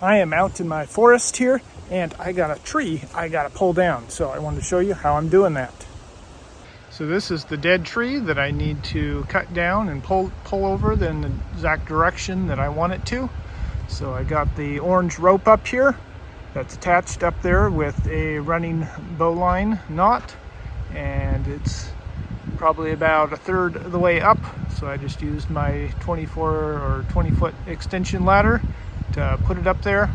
I am out in my forest here and I got a tree I gotta pull down, so I wanted to show you how I'm doing that. So this is the dead tree that I need to cut down and pull over in the exact direction that I want it to. So I got the orange rope up here that's attached up there with a running bowline knot, and it's probably about a third of the way up. So I just used my 24 or 20 foot extension ladder to put it up there,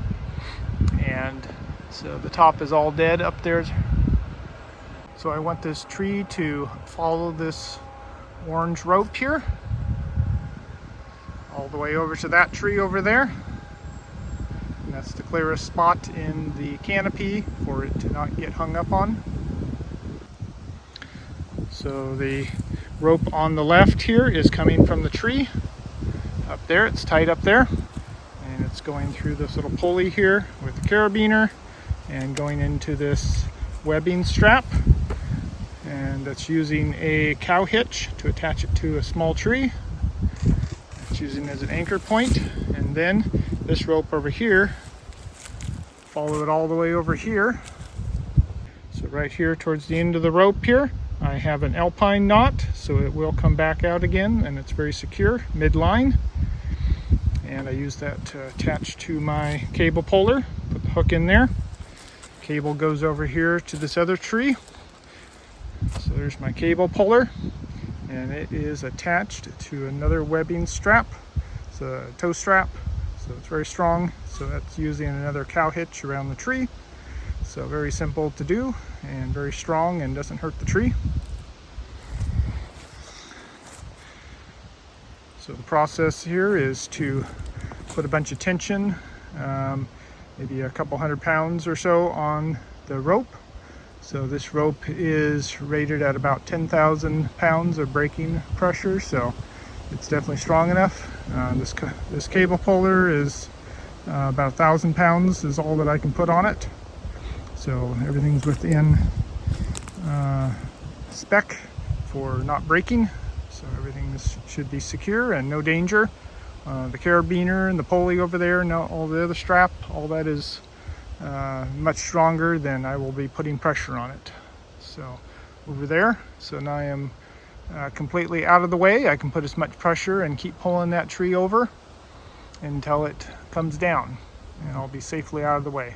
and so the top is all dead up there. So I want this tree to follow this orange rope here all the way over to that tree over there, and that's the clearest spot in the canopy for it to not get hung up on. So the rope on the left here is coming from the tree up there. It's tied up there, and it's going through this little pulley here with the carabiner and going into this webbing strap, and that's using a cow hitch to attach it to a small tree. It's using it as an anchor point, and then this rope over here, follow it all the way over here. So right here towards the end of the rope here, I have an alpine knot, so it will come back out again, and it's very secure midline. And I use that to attach to my cable puller. Put the hook in there. Cable goes over here to this other tree. So there's my cable puller, and it is attached to another webbing strap. It's a tow strap, so it's very strong. So that's using another cow hitch around the tree. So very simple to do and very strong and doesn't hurt the tree. So the process here is to put a bunch of tension, maybe a couple 100 pounds or so on the rope. So this rope is rated at about 10,000 pounds of braking pressure, so it's definitely strong enough. This cable puller is about 1,000 pounds is all that I can put on it. So everything's within spec for not breaking. So everything should be secure and no danger. The carabiner and the pulley over there and all the other strap, all that is much stronger than I will be putting pressure on it. So over there, so now I am completely out of the way. I can put as much pressure and keep pulling that tree over until it comes down, and I'll be safely out of the way.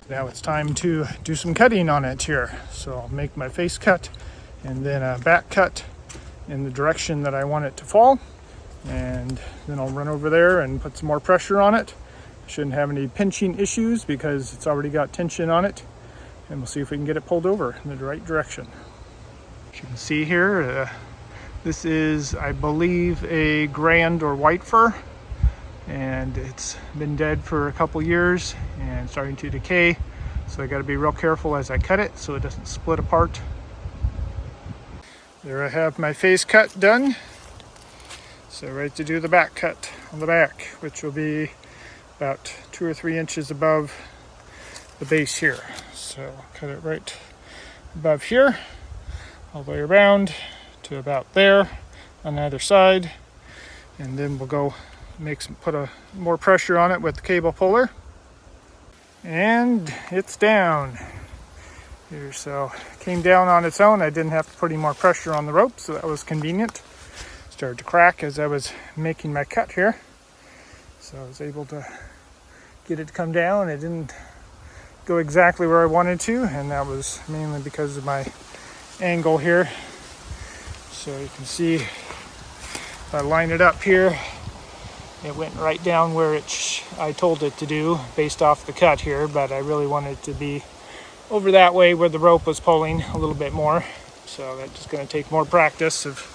Now it's time to do some cutting on it here. So I'll make my face cut and then a back cut in the direction that I want it to fall, and then I'll run over there and put some more pressure on it. Shouldn't have any pinching issues because it's already got tension on it, and we'll see if we can get it pulled over in the right direction. As you can see here, this is, I believe, a grand or white fir, and it's been dead for a couple years and starting to decay, so I got to be real careful as I cut it so it doesn't split apart. There I have my face cut done, so ready to do the back cut on the back, which will be about 2 or 3 inches above the base here. So I'll cut it right above here, all the way around to about there on either side, and then we'll go put more pressure on it with the cable puller, and it's down here. So it came down on its own. I didn't have to put any more pressure on the rope, so that was convenient. Started to crack as I was making my cut here, so I was able to get it to come down. It didn't go exactly where I wanted to, and that was mainly because of my angle here. So you can see if I line it up here, it went right down where I told it to do based off the cut here, but I really wanted it to be over that way where the rope was pulling a little bit more. So that's just going to take more practice of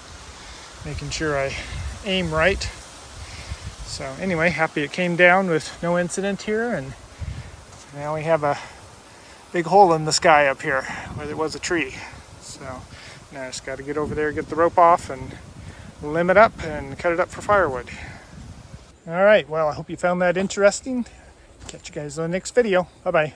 making sure I aim right. So anyway, happy it came down with no incident here, and now we have a big hole in the sky up here where there was a tree. So now I just got to get over there, get the rope off, and limb it up and cut it up for firewood. All right, well, I hope you found that interesting. Catch you guys on the next video. Bye-bye.